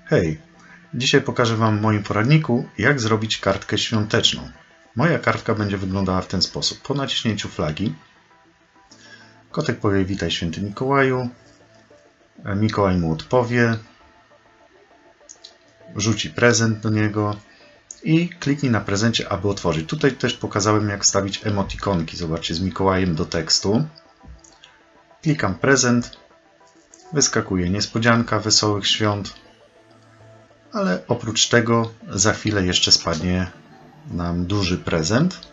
Hej, dzisiaj pokażę Wam w moim poradniku, jak zrobić kartkę świąteczną. Moja kartka będzie wyglądała w ten sposób. Po naciśnięciu flagi kotek powie: witaj święty Mikołaju, Mikołaj mu odpowie, rzuci prezent do niego i kliknij na prezencie, aby otworzyć. Tutaj też pokazałem, jak wstawić emotikonki. Zobaczcie, z Mikołajem do tekstu. Klikam prezent, wyskakuje niespodzianka wesołych świąt, ale oprócz tego za chwilę jeszcze spadnie nam duży prezent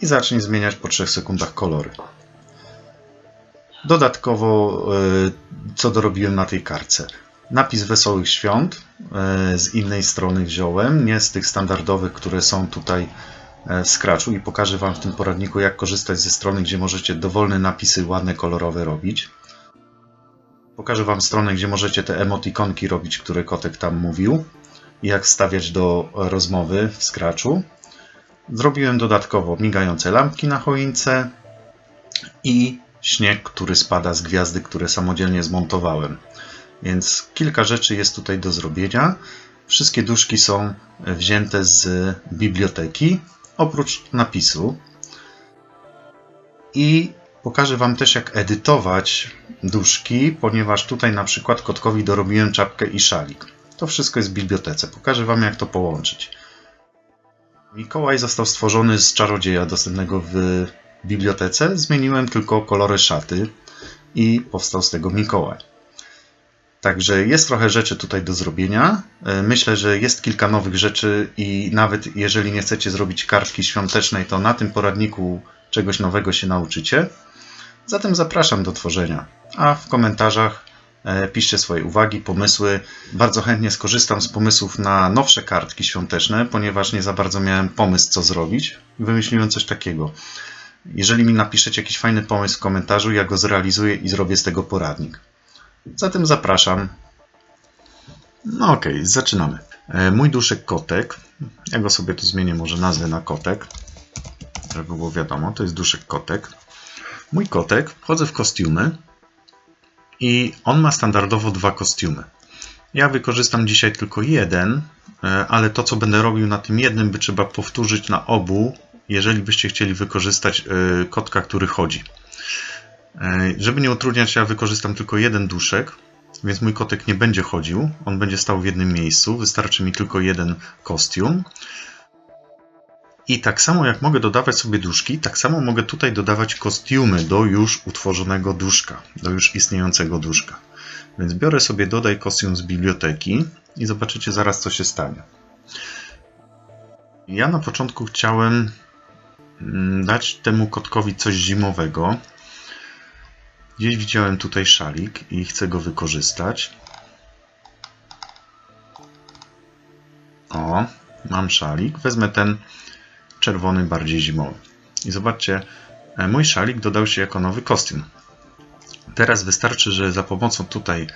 i zacznie zmieniać po 3 sekundach kolory. Dodatkowo, co dorobiłem na tej kartce? Napis wesołych świąt z innej strony wziąłem, nie z tych standardowych, które są tutaj w Scratchu, i pokażę Wam w tym poradniku, jak korzystać ze strony, gdzie możecie dowolne napisy ładne, kolorowe robić. Pokażę Wam stronę, gdzie możecie te emotikonki robić, które kotek tam mówił, i jak wstawiać do rozmowy w Scratchu. Zrobiłem dodatkowo migające lampki na choince i śnieg, który spada z gwiazdy, które samodzielnie zmontowałem. Więc kilka rzeczy jest tutaj do zrobienia. Wszystkie duszki są wzięte z biblioteki, oprócz napisu. I pokażę Wam też, jak edytować duszki, ponieważ tutaj na przykład kotkowi dorobiłem czapkę i szalik. To wszystko jest w bibliotece. Pokażę Wam, jak to połączyć. Mikołaj został stworzony z czarodzieja dostępnego w bibliotece. Zmieniłem tylko kolory szaty i powstał z tego Mikołaj. Także jest trochę rzeczy tutaj do zrobienia. Myślę, że jest kilka nowych rzeczy i nawet jeżeli nie chcecie zrobić kartki świątecznej, to na tym poradniku czegoś nowego się nauczycie. Zatem zapraszam do tworzenia, a w komentarzach piszcie swoje uwagi, pomysły. Bardzo chętnie skorzystam z pomysłów na nowsze kartki świąteczne, ponieważ nie za bardzo miałem pomysł, co zrobić. Wymyśliłem coś takiego. Jeżeli mi napiszecie jakiś fajny pomysł w komentarzu, ja go zrealizuję i zrobię z tego poradnik. Zatem zapraszam. No okej, zaczynamy. Mój duszek kotek. Ja go sobie tu zmienię, może nazwę na kotek, żeby było wiadomo, to jest duszek kotek. Mój kotek, wchodzę w kostiumy i on ma standardowo 2 kostiumy. Ja wykorzystam dzisiaj tylko jeden, ale to, co będę robił na tym jednym, by trzeba powtórzyć na obu, jeżeli byście chcieli wykorzystać kotka, który chodzi. Żeby nie utrudniać, ja wykorzystam tylko jeden duszek, więc mój kotek nie będzie chodził, on będzie stał w jednym miejscu, wystarczy mi tylko jeden kostium. I tak samo jak mogę dodawać sobie duszki, tak samo mogę tutaj dodawać kostiumy do już utworzonego duszka, do już istniejącego duszka. Więc biorę sobie dodaj kostium z biblioteki i zobaczycie zaraz, co się stanie. Ja na początku chciałem dać temu kotkowi coś zimowego. Gdzieś widziałem tutaj szalik i chcę go wykorzystać. O, mam szalik. Wezmę ten czerwony, bardziej zimowy. I zobaczcie, mój szalik dodał się jako nowy kostium. Teraz wystarczy, że za pomocą tutaj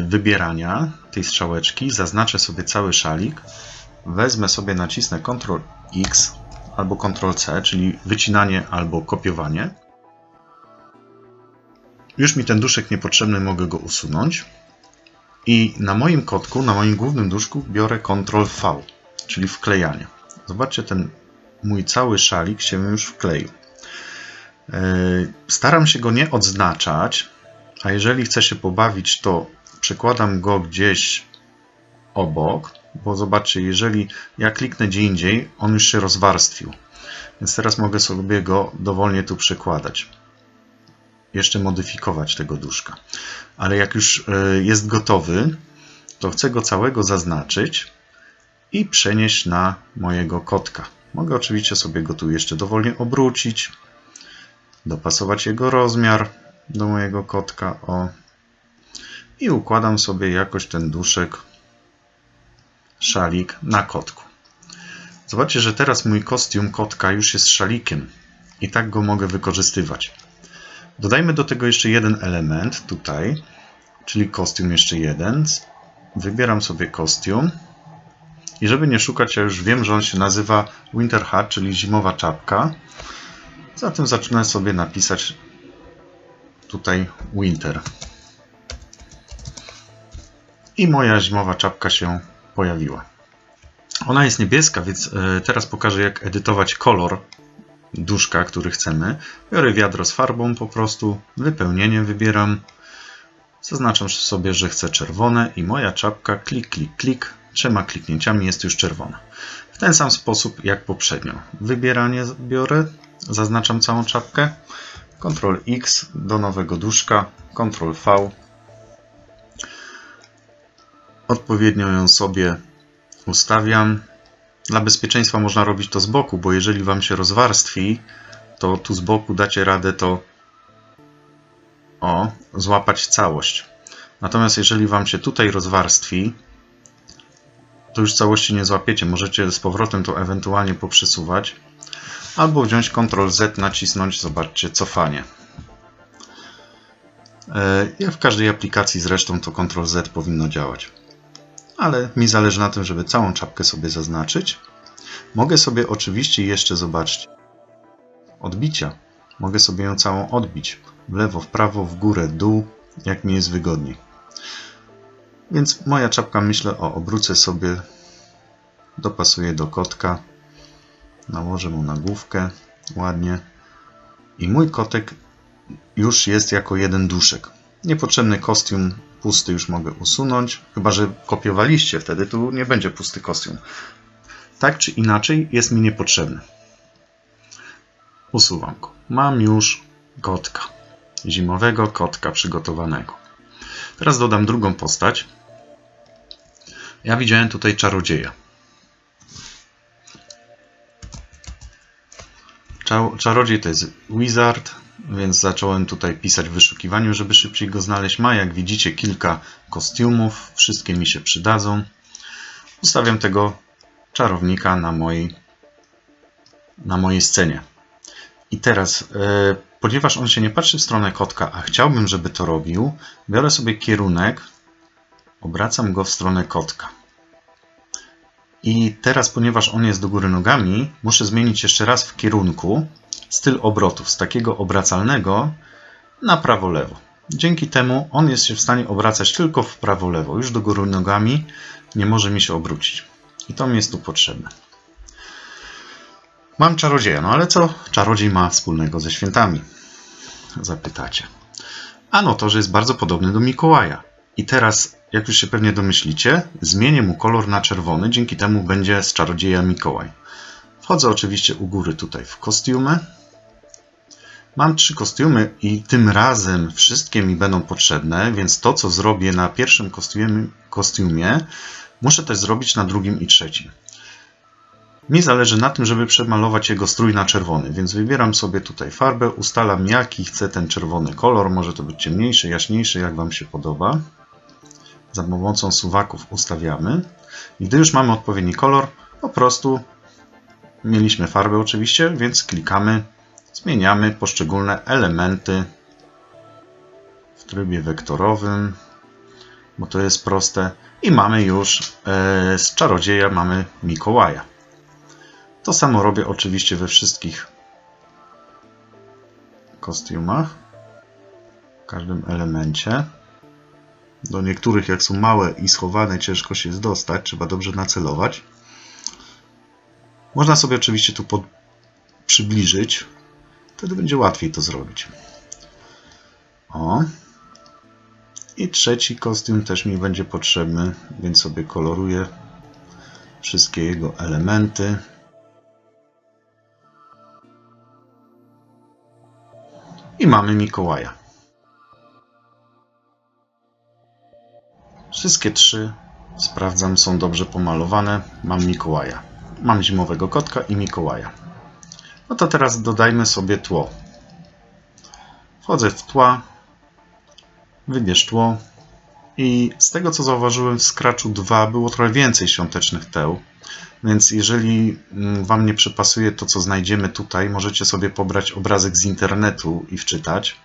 wybierania tej strzałeczki zaznaczę sobie cały szalik. Wezmę sobie, nacisnę Ctrl X albo Ctrl C, czyli wycinanie albo kopiowanie. Już mi ten duszek niepotrzebny, mogę go usunąć. I na moim kotku, na moim głównym duszku biorę Ctrl V, czyli wklejanie. Zobaczcie, ten mój cały szalik się już wkleił. Staram się go nie odznaczać, a jeżeli chcę się pobawić, to przekładam go gdzieś obok, bo zobaczcie, jeżeli ja kliknę gdzie indziej, on już się rozwarstwił. Więc teraz mogę sobie go dowolnie tu przekładać. Jeszcze modyfikować tego duszka. Ale jak już jest gotowy, to chcę go całego zaznaczyć i przenieść na mojego kotka. Mogę oczywiście sobie go tu jeszcze dowolnie obrócić, dopasować jego rozmiar do mojego kotka. O. I układam sobie jakoś ten duszek, szalik na kotku. Zobaczcie, że teraz mój kostium kotka już jest szalikiem i tak go mogę wykorzystywać. Dodajmy do tego jeszcze jeden element tutaj, czyli kostium jeszcze jeden. Wybieram sobie kostium i żeby nie szukać, ja już wiem, że on się nazywa Winter Hat, czyli zimowa czapka. Zatem zacznę sobie napisać tutaj Winter. I moja zimowa czapka się pojawiła. Ona jest niebieska, więc teraz pokażę, jak edytować kolor duszka, który chcemy. Biorę wiadro z farbą po prostu, wypełnienie wybieram. Zaznaczam sobie, że chcę czerwone i moja czapka klik, klik, klik. 3 kliknięciami jest już czerwona. W ten sam sposób jak poprzednio. Wybieranie biorę, zaznaczam całą czapkę. Ctrl X do nowego duszka, Ctrl V. Odpowiednio ją sobie ustawiam. Dla bezpieczeństwa można robić to z boku, bo jeżeli Wam się rozwarstwi, to tu z boku dacie radę to złapać całość. Natomiast jeżeli Wam się tutaj rozwarstwi, to już całości nie złapiecie. Możecie z powrotem to ewentualnie poprzesuwać. Albo wziąć Ctrl Z, nacisnąć, zobaczcie, cofanie. Jak w każdej aplikacji zresztą to Ctrl Z powinno działać. Ale mi zależy na tym, żeby całą czapkę sobie zaznaczyć. Mogę sobie oczywiście jeszcze zobaczyć odbicia. Mogę sobie ją całą odbić. W lewo, w prawo, w górę, dół, jak mi jest wygodniej. Więc moja czapka, myślę, obrócę sobie, dopasuję do kotka. Nałożę mu na główkę ładnie. I mój kotek już jest jako jeden duszek. Niepotrzebny kostium pusty już mogę usunąć. Chyba że kopiowaliście, wtedy tu nie będzie pusty kostium. Tak czy inaczej jest mi niepotrzebny. Usuwam go. Mam już kotka. Zimowego kotka przygotowanego. Teraz dodam drugą postać. Ja widziałem tutaj czarodzieja. Czarodziej to jest wizard, więc zacząłem tutaj pisać w wyszukiwaniu, żeby szybciej go znaleźć. Ma, jak widzicie, kilka kostiumów. Wszystkie mi się przydadzą. Ustawiam tego czarownika na mojej scenie. I teraz, ponieważ on się nie patrzy w stronę kotka, a chciałbym, żeby to robił, biorę sobie kierunek, obracam go w stronę kotka. I teraz, ponieważ on jest do góry nogami, muszę zmienić jeszcze raz w kierunku styl obrotów z takiego obracalnego na prawo-lewo. Dzięki temu on jest się w stanie obracać tylko w prawo-lewo. Już do góry nogami nie może mi się obrócić. I to mi jest tu potrzebne. Mam czarodzieja, no ale co czarodziej ma wspólnego ze świętami? Zapytacie. Ano to, że jest bardzo podobny do Mikołaja. I teraz, jak już się pewnie domyślicie, zmienię mu kolor na czerwony, dzięki temu będzie z czarodzieja Mikołaj. Wchodzę oczywiście u góry tutaj w kostiumy. Mam 3 kostiumy i tym razem wszystkie mi będą potrzebne, więc to, co zrobię na pierwszym kostiumie, muszę też zrobić na drugim i trzecim. Mi zależy na tym, żeby przemalować jego strój na czerwony, więc wybieram sobie tutaj farbę, ustalam, jaki chcę ten czerwony kolor. Może to być ciemniejszy, jaśniejszy, jak Wam się podoba. Za pomocą suwaków ustawiamy. I gdy już mamy odpowiedni kolor, po prostu mieliśmy farbę oczywiście, więc klikamy, zmieniamy poszczególne elementy w trybie wektorowym, bo to jest proste. I mamy już z czarodzieja mamy Mikołaja. To samo robię oczywiście we wszystkich kostiumach, w każdym elemencie. Do niektórych, jak są małe i schowane, ciężko się jest dostać, trzeba dobrze nacelować. Można sobie oczywiście tu przybliżyć, wtedy będzie łatwiej to zrobić. I trzeci kostium też mi będzie potrzebny, więc sobie koloruję wszystkie jego elementy. I mamy Mikołaja. Wszystkie 3, sprawdzam, są dobrze pomalowane. Mam Mikołaja. Mam zimowego kotka i Mikołaja. No to teraz dodajmy sobie tło. Wchodzę w tła, wybierz tło i z tego, co zauważyłem, w Scratchu 2 było trochę więcej świątecznych teł. Więc jeżeli Wam nie przypasuje to, co znajdziemy tutaj, możecie sobie pobrać obrazek z internetu i wczytać.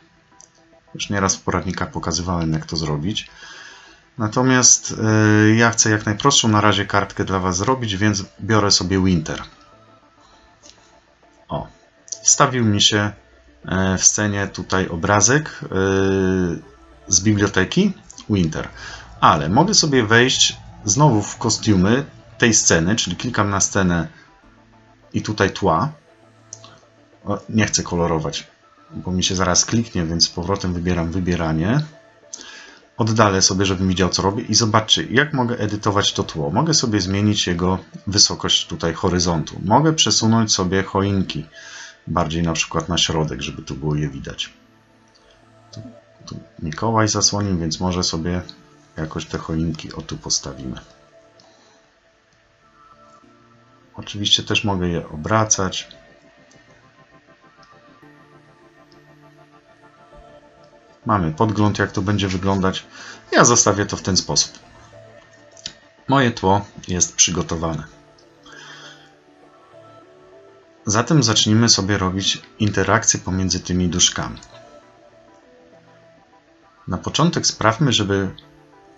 Już nieraz w poradnikach pokazywałem, jak to zrobić. Natomiast ja chcę jak najprostszą na razie kartkę dla Was zrobić, więc biorę sobie Winter. wstawił mi się w scenie tutaj obrazek z biblioteki Winter. Ale mogę sobie wejść znowu w kostiumy tej sceny, czyli klikam na scenę i tutaj tła. O, nie chcę kolorować, bo mi się zaraz kliknie, więc z powrotem wybieram wybieranie. Oddalę sobie, żebym widział, co robię i zobaczcie, jak mogę edytować to tło. Mogę sobie zmienić jego wysokość tutaj horyzontu. Mogę przesunąć sobie choinki bardziej na przykład na środek, żeby tu było je widać. Tu Mikołaj zasłonił, więc może sobie jakoś te choinki o tu postawimy. Oczywiście też mogę je obracać. Mamy podgląd, jak to będzie wyglądać. Ja zostawię to w ten sposób. Moje tło jest przygotowane. Zatem zacznijmy sobie robić interakcje pomiędzy tymi duszkami. Na początek sprawmy, żeby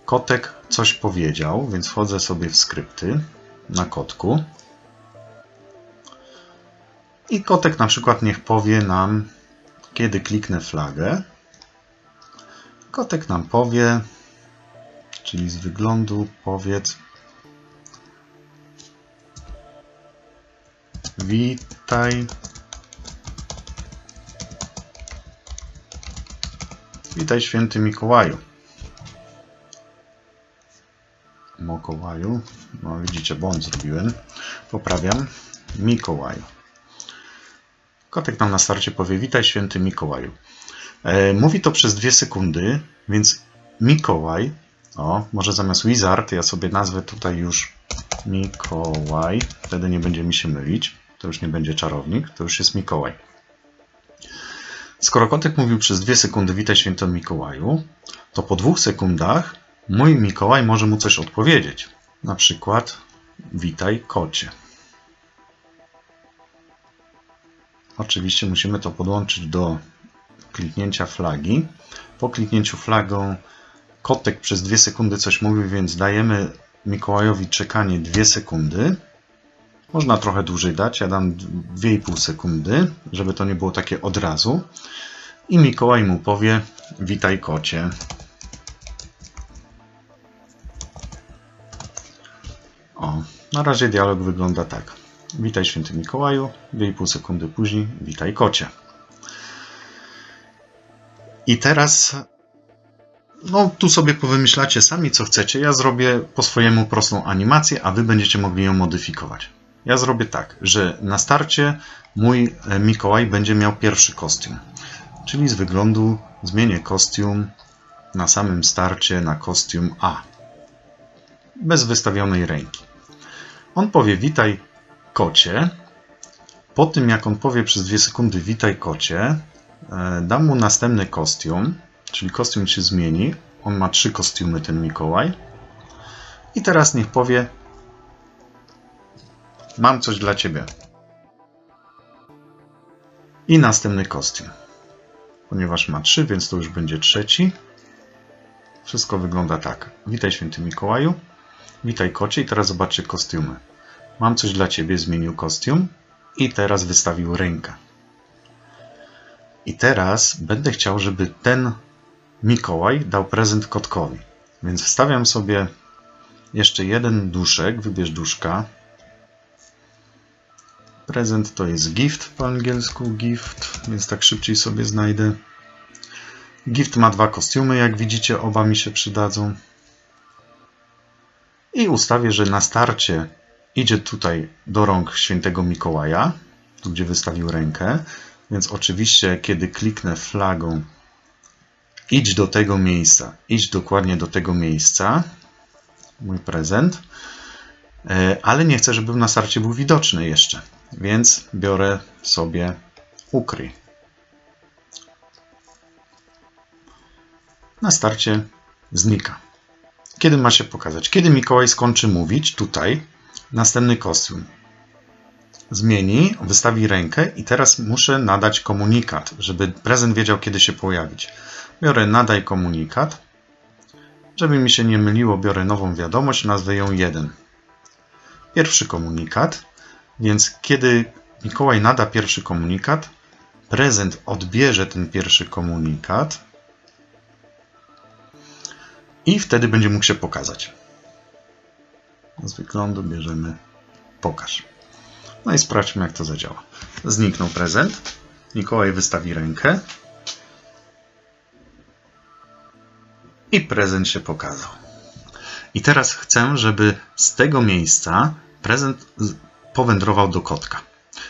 kotek coś powiedział, więc wchodzę sobie w skrypty na kotku. I kotek na przykład niech powie nam, kiedy kliknę flagę. Kotek nam powie, czyli z wyglądu powiedz: witaj. Witaj, święty Mikołaju. Mikołaju. No widzicie, błąd zrobiłem. Poprawiam. Mikołaju. Kotek nam na starcie powie: witaj, święty Mikołaju. Mówi to przez 2 sekundy, więc Mikołaj, może zamiast Wizard ja sobie nazwę tutaj już Mikołaj, wtedy nie będzie mi się mylić, to już nie będzie czarownik, to już jest Mikołaj. Skoro kotek mówił przez 2 sekundy witaj, święty Mikołaju, to po 2 sekundach mój Mikołaj może mu coś odpowiedzieć. Na przykład witaj, kocie. Oczywiście musimy to podłączyć do kliknięcia flagi. Po kliknięciu flagą kotek przez 2 sekundy coś mówi, więc dajemy Mikołajowi czekanie 2 sekundy. Można trochę dłużej dać, ja dam 2,5 sekundy, żeby to nie było takie od razu. I Mikołaj mu powie: witaj, kocie. Na razie dialog wygląda tak. Witaj, święty Mikołaju. 2,5 sekundy później witaj, kocie. I teraz tu sobie powymyślacie sami, co chcecie. Ja zrobię po swojemu prostą animację, a wy będziecie mogli ją modyfikować. Ja zrobię tak, że na starcie mój Mikołaj będzie miał pierwszy kostium. Czyli z wyglądu zmienię kostium na samym starcie na kostium A. Bez wystawionej ręki. On powie witaj, kocie. Po tym, jak on powie przez 2 sekundy witaj, kocie, dam mu następny kostium, czyli kostium się zmieni. On ma 3 kostiumy, ten Mikołaj. I teraz niech powie: mam coś dla ciebie. I następny kostium. Ponieważ ma 3, więc to już będzie trzeci. Wszystko wygląda tak. Witaj, święty Mikołaju. Witaj, kocie. I teraz zobaczcie kostiumy. Mam coś dla ciebie, zmienił kostium. I teraz wystawił rękę. I teraz będę chciał, żeby ten Mikołaj dał prezent kotkowi. Więc wstawiam sobie jeszcze jeden duszek. Wybierz duszka. Prezent to jest gift po angielsku. Gift, więc tak szybciej sobie znajdę. Gift ma 2 kostiumy, jak widzicie, oba mi się przydadzą. I ustawię, że na starcie idzie tutaj do rąk świętego Mikołaja, tu gdzie wystawił rękę. Więc oczywiście, kiedy kliknę flagą, idź do tego miejsca, idź dokładnie do tego miejsca, mój prezent, ale nie chcę, żeby na starcie był widoczny jeszcze, więc biorę sobie ukryj. Na starcie znika. Kiedy ma się pokazać? Kiedy Mikołaj skończy mówić, tutaj następny kostium zmieni, wystawi rękę i teraz muszę nadać komunikat, żeby prezent wiedział, kiedy się pojawić. Biorę nadaj komunikat. Żeby mi się nie myliło, biorę nową wiadomość, nazwę ją 1. Pierwszy komunikat, więc kiedy Mikołaj nada pierwszy komunikat, prezent odbierze ten pierwszy komunikat i wtedy będzie mógł się pokazać. Z wyglądu bierzemy pokaż. No i sprawdźmy, jak to zadziała. Zniknął prezent. Mikołaj wystawi rękę. I prezent się pokazał. I teraz chcę, żeby z tego miejsca prezent powędrował do kotka.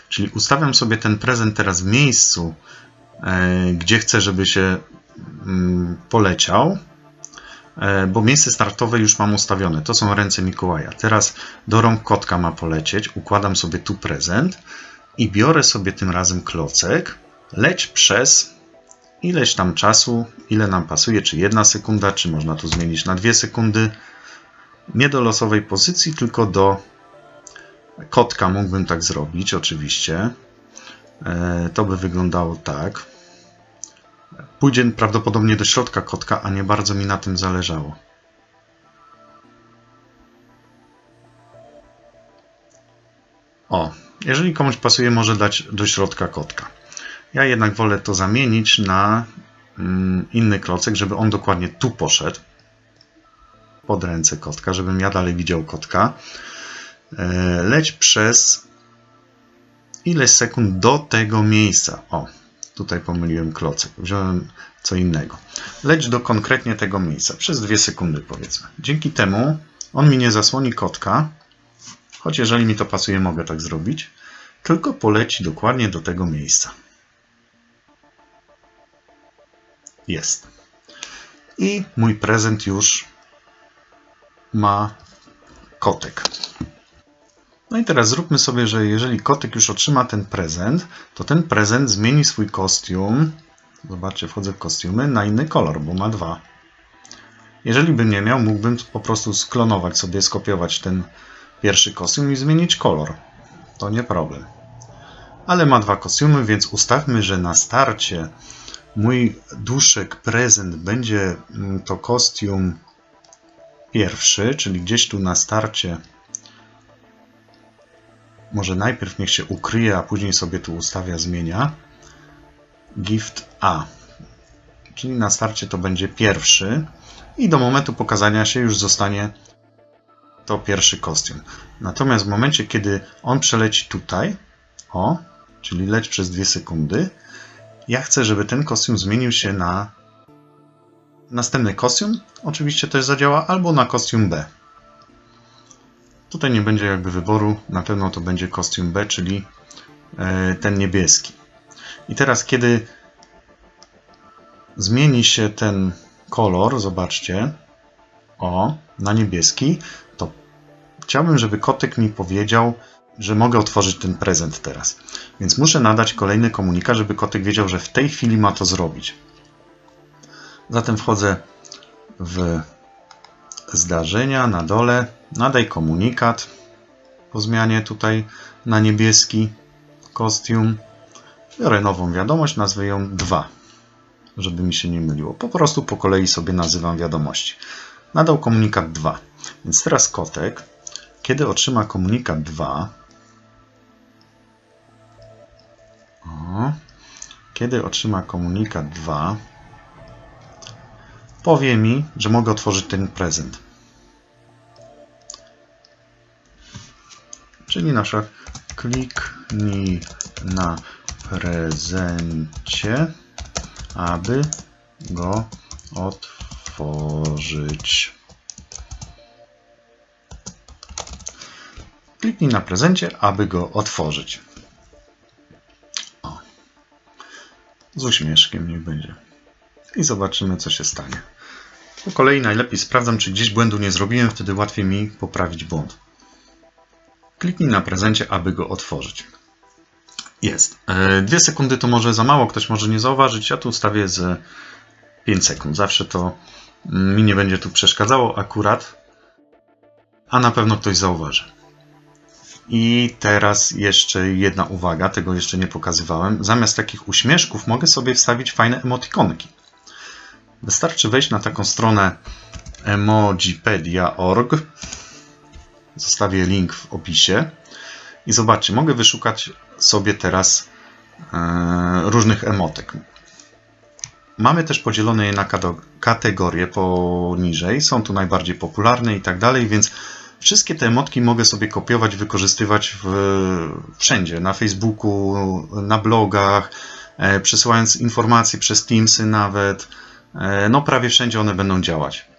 Czyli ustawiam sobie ten prezent teraz w miejscu, gdzie chcę, żeby się poleciał, bo miejsce startowe już mam ustawione. To są ręce Mikołaja. Teraz do rąk kotka ma polecieć. Układam sobie tu prezent i biorę sobie tym razem klocek. Leć przez ileś tam czasu, ile nam pasuje, czy 1 sekunda, czy można to zmienić na 2 sekundy. Nie do losowej pozycji, tylko do kotka mógłbym tak zrobić, oczywiście. To by wyglądało tak. Pójdzie prawdopodobnie do środka kotka, a nie bardzo mi na tym zależało. O, jeżeli komuś pasuje, może dać do środka kotka. Ja jednak wolę to zamienić na inny klocek, żeby on dokładnie tu poszedł. Pod ręce kotka, żebym ja dalej widział kotka. Leć przez ileś sekund do tego miejsca. O, tutaj pomyliłem klocek. Wziąłem co innego. Leć do konkretnie tego miejsca. Przez 2 sekundy powiedzmy. Dzięki temu on mi nie zasłoni kotka. Choć jeżeli mi to pasuje, mogę tak zrobić. Tylko poleci dokładnie do tego miejsca. Jest. I mój prezent już ma kotek. No i teraz zróbmy sobie, że jeżeli kotek już otrzyma ten prezent, to ten prezent zmieni swój kostium. Zobaczcie, wchodzę w kostiumy na inny kolor, bo ma 2. Jeżeli bym nie miał, mógłbym po prostu sklonować sobie, skopiować ten pierwszy kostium i zmienić kolor. To nie problem. Ale ma 2 kostiumy, więc ustawmy, że na starcie mój duszek prezent będzie to kostium pierwszy, czyli gdzieś tu na starcie. Może najpierw niech się ukryje, a później sobie tu ustawia, zmienia. Gift A. Czyli na starcie to będzie pierwszy i do momentu pokazania się już zostanie to pierwszy kostium. Natomiast w momencie, kiedy on przeleci tutaj, o, czyli leć przez 2 sekundy, ja chcę, żeby ten kostium zmienił się na następny kostium. Oczywiście też zadziała, albo na kostium B. Tutaj nie będzie jakby wyboru, na pewno to będzie kostium B, czyli ten niebieski. I teraz, kiedy zmieni się ten kolor, zobaczcie, o, na niebieski, to chciałbym, żeby kotek mi powiedział, że mogę otworzyć ten prezent teraz. Więc muszę nadać kolejny komunikat, żeby kotek wiedział, że w tej chwili ma to zrobić. Zatem wchodzę w zdarzenia na dole, nadaj komunikat po zmianie tutaj na niebieski kostium. Biorę nową wiadomość, nazwę ją 2, żeby mi się nie myliło. Po prostu po kolei sobie nazywam wiadomości. Nadał komunikat 2. Więc teraz kotek, kiedy otrzyma komunikat 2, kiedy otrzyma komunikat 2, powie mi, że mogę otworzyć ten prezent. Czyli na przykład kliknij na prezencie, aby go otworzyć. Kliknij na prezencie, aby go otworzyć. O. Z uśmieszkiem niech będzie. I zobaczymy, co się stanie. Po kolei najlepiej sprawdzam, czy gdzieś błędu nie zrobiłem, wtedy łatwiej mi poprawić błąd. Kliknij na prezencie, aby go otworzyć. Jest. 2 sekundy to może za mało, ktoś może nie zauważyć. Ja tu ustawię z 5 sekund. Zawsze to mi nie będzie tu przeszkadzało akurat, a na pewno ktoś zauważy. I teraz jeszcze jedna uwaga, tego jeszcze nie pokazywałem. Zamiast takich uśmieszków mogę sobie wstawić fajne emotikonki. Wystarczy wejść na taką stronę emojipedia.org. Zostawię link w opisie. I zobaczcie, mogę wyszukać sobie teraz różnych emotek. Mamy też podzielone je na kategorie poniżej. Są tu najbardziej popularne i tak dalej, więc wszystkie te emotki mogę sobie kopiować, wykorzystywać wszędzie. Na Facebooku, na blogach, przesyłając informacje przez Teamsy nawet. No prawie wszędzie one będą działać.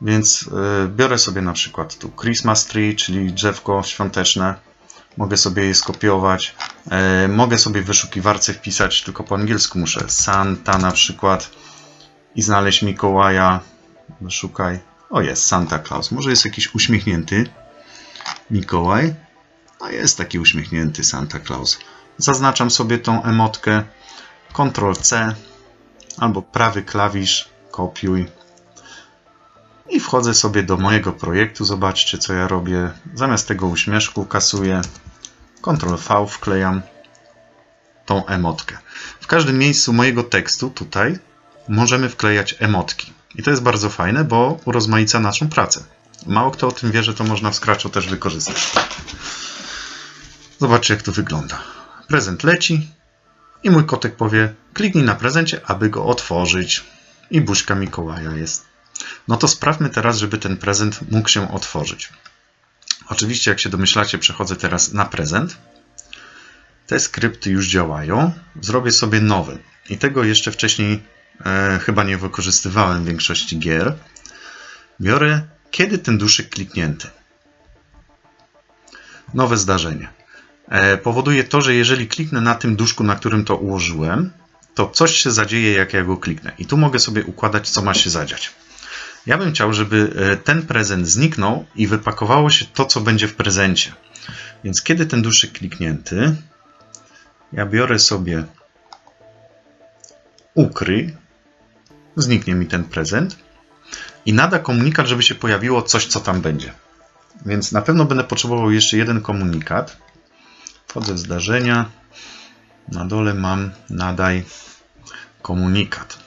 Więc biorę sobie na przykład tu Christmas tree, czyli drzewko świąteczne. Mogę sobie je skopiować. Mogę sobie w wyszukiwarce wpisać, tylko po angielsku muszę Santa na przykład i znaleźć Mikołaja. Wyszukaj. O, jest Santa Claus. Może jest jakiś uśmiechnięty Mikołaj. A jest taki uśmiechnięty Santa Claus. Zaznaczam sobie tą emotkę. Ctrl-C albo prawy klawisz, kopiuj. I wchodzę sobie do mojego projektu. Zobaczcie, co ja robię. Zamiast tego uśmieszku kasuję. Ctrl-V wklejam tą emotkę. W każdym miejscu mojego tekstu tutaj możemy wklejać emotki. I to jest bardzo fajne, bo urozmaica naszą pracę. Mało kto o tym wie, że to można w Scratchu też wykorzystać. Zobaczcie, jak to wygląda. Prezent leci i mój kotek powie: kliknij na prezencie, aby go otworzyć. I buźka Mikołaja jest. No to sprawmy teraz, żeby ten prezent mógł się otworzyć. Oczywiście, jak się domyślacie, przechodzę teraz na prezent. Te skrypty już działają. Zrobię sobie nowy. I tego jeszcze wcześniej chyba nie wykorzystywałem w większości gier. Biorę, kiedy ten duszyk kliknięty. Nowe zdarzenie. Powoduje to, że jeżeli kliknę na tym duszku, na którym to ułożyłem, to coś się zadzieje, jak ja go kliknę. I tu mogę sobie układać, co ma się zadziać. Ja bym chciał, żeby ten prezent zniknął i wypakowało się to, co będzie w prezencie. Więc kiedy ten duszyk kliknięty, ja biorę sobie ukryj, zniknie mi ten prezent i nada komunikat, żeby się pojawiło coś, co tam będzie. Więc na pewno będę potrzebował jeszcze jeden komunikat. Wchodzę w zdarzenia. Na dole mam nadaj komunikat.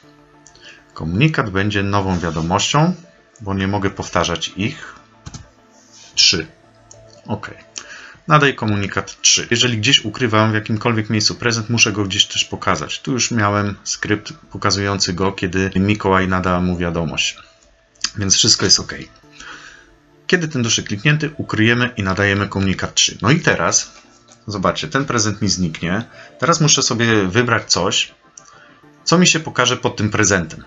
Komunikat będzie nową wiadomością, bo nie mogę powtarzać ich. 3. OK. Nadaj komunikat 3. Jeżeli gdzieś ukrywam w jakimkolwiek miejscu prezent, muszę go gdzieś też pokazać. Tu już miałem skrypt pokazujący go, kiedy Mikołaj nada mu wiadomość. Więc wszystko jest OK. Kiedy ten duszyk kliknięty, ukryjemy i nadajemy komunikat 3. No i teraz, zobaczcie, ten prezent mi zniknie. Teraz muszę sobie wybrać coś, co mi się pokaże pod tym prezentem.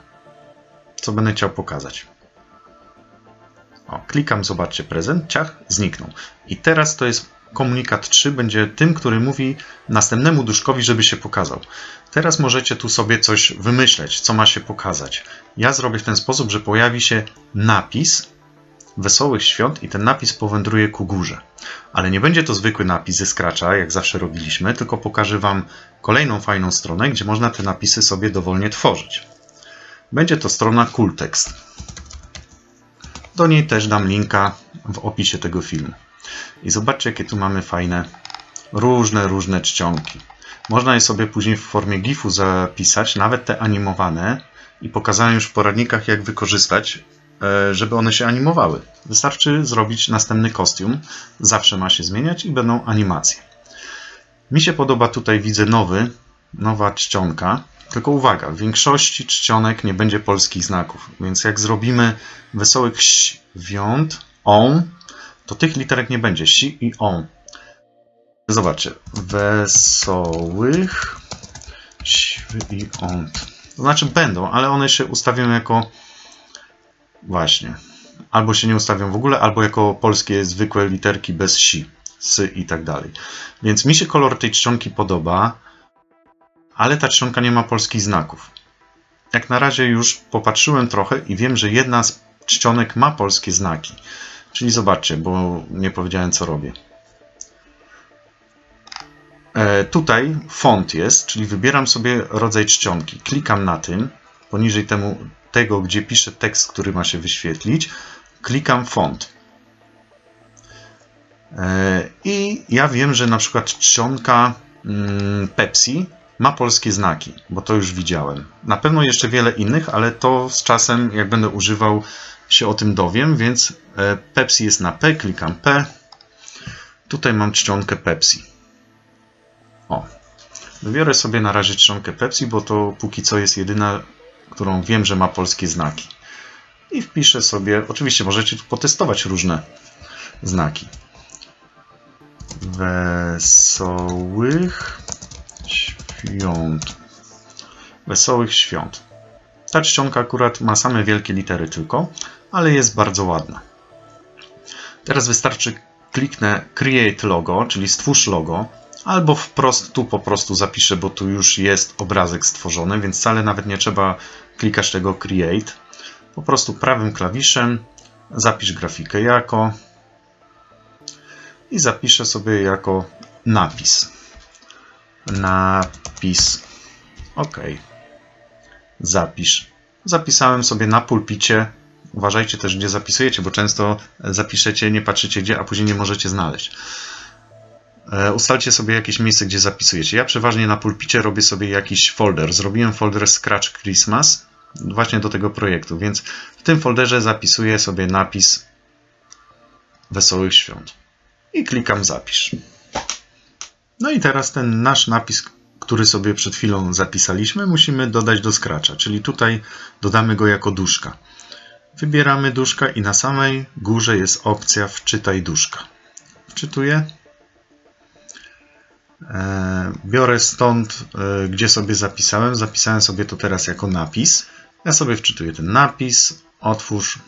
Co będę chciał pokazać. O, klikam, zobaczcie, prezent, ciach, zniknął. I teraz to jest komunikat 3, będzie tym, który mówi następnemu duszkowi, żeby się pokazał. Teraz możecie tu sobie coś wymyśleć, co ma się pokazać. Ja zrobię w ten sposób, że pojawi się napis Wesołych Świąt i ten napis powędruje ku górze. Ale nie będzie to zwykły napis ze Scratcha, jak zawsze robiliśmy, tylko pokażę Wam kolejną fajną stronę, gdzie można te napisy sobie dowolnie tworzyć. Będzie to strona Cooltext. Do niej też dam linka w opisie tego filmu. I zobaczcie, jakie tu mamy fajne, różne czcionki. Można je sobie później w formie GIF-u zapisać, nawet te animowane. I pokazałem już w poradnikach, jak wykorzystać, żeby one się animowały. Wystarczy zrobić następny kostium. Zawsze ma się zmieniać i będą animacje. Mi się podoba tutaj, widzę nowa czcionka. Tylko uwaga, w większości czcionek nie będzie polskich znaków. Więc jak zrobimy Wesołych Świąt, to tych literek nie będzie. Si i on. Zobaczcie. Wesołych Świąt. To znaczy będą, ale one się ustawią jako właśnie. Albo się nie ustawią w ogóle, albo jako polskie zwykłe literki bez si, sy i tak dalej. Więc mi się kolor tej czcionki podoba, ale ta czcionka nie ma polskich znaków. Jak na razie już popatrzyłem trochę i wiem, że jedna z czcionek ma polskie znaki. Czyli zobaczcie, bo nie powiedziałem, co robię. Tutaj font jest, czyli wybieram sobie rodzaj czcionki. Klikam na tym, poniżej tego, gdzie piszę tekst, który ma się wyświetlić. Klikam font. I ja wiem, że na przykład czcionka Pepsi ma polskie znaki, bo to już widziałem. Na pewno jeszcze wiele innych, ale to z czasem, jak będę używał, się o tym dowiem, więc Pepsi jest na P, klikam P. Tutaj mam czcionkę Pepsi. O. Wybiorę sobie na razie czcionkę Pepsi, bo to póki co jest jedyna, którą wiem, że ma polskie znaki. I wpiszę sobie, oczywiście możecie tu potestować różne znaki. Wesołych świąt. Wesołych świąt. Ta czcionka akurat ma same wielkie litery tylko, ale jest bardzo ładna. Teraz wystarczy kliknę Create Logo, czyli stwórz logo, albo wprost tu po prostu zapiszę, bo tu już jest obrazek stworzony, więc wcale nawet nie trzeba klikać tego Create. Po prostu prawym klawiszem zapisz grafikę jako i zapiszę sobie jako napis. Napis. OK. Zapisz. Zapisałem sobie na pulpicie. Uważajcie też, gdzie zapisujecie, bo często zapiszecie, nie patrzycie gdzie, a później nie możecie znaleźć. Ustalcie sobie jakieś miejsce, gdzie zapisujecie. Ja przeważnie na pulpicie robię sobie jakiś folder. Zrobiłem folder Scratch Christmas właśnie do tego projektu, więc w tym folderze zapisuję sobie napis Wesołych Świąt. I klikam Zapisz. No i teraz ten nasz napis, który sobie przed chwilą zapisaliśmy, musimy dodać do Scratcha, czyli tutaj dodamy go jako duszka. Wybieramy duszka i na samej górze jest opcja Wczytaj duszka. Wczytuję. Biorę stąd, gdzie sobie zapisałem. Zapisałem sobie to teraz jako napis. Ja sobie wczytuję ten napis. Otwórz.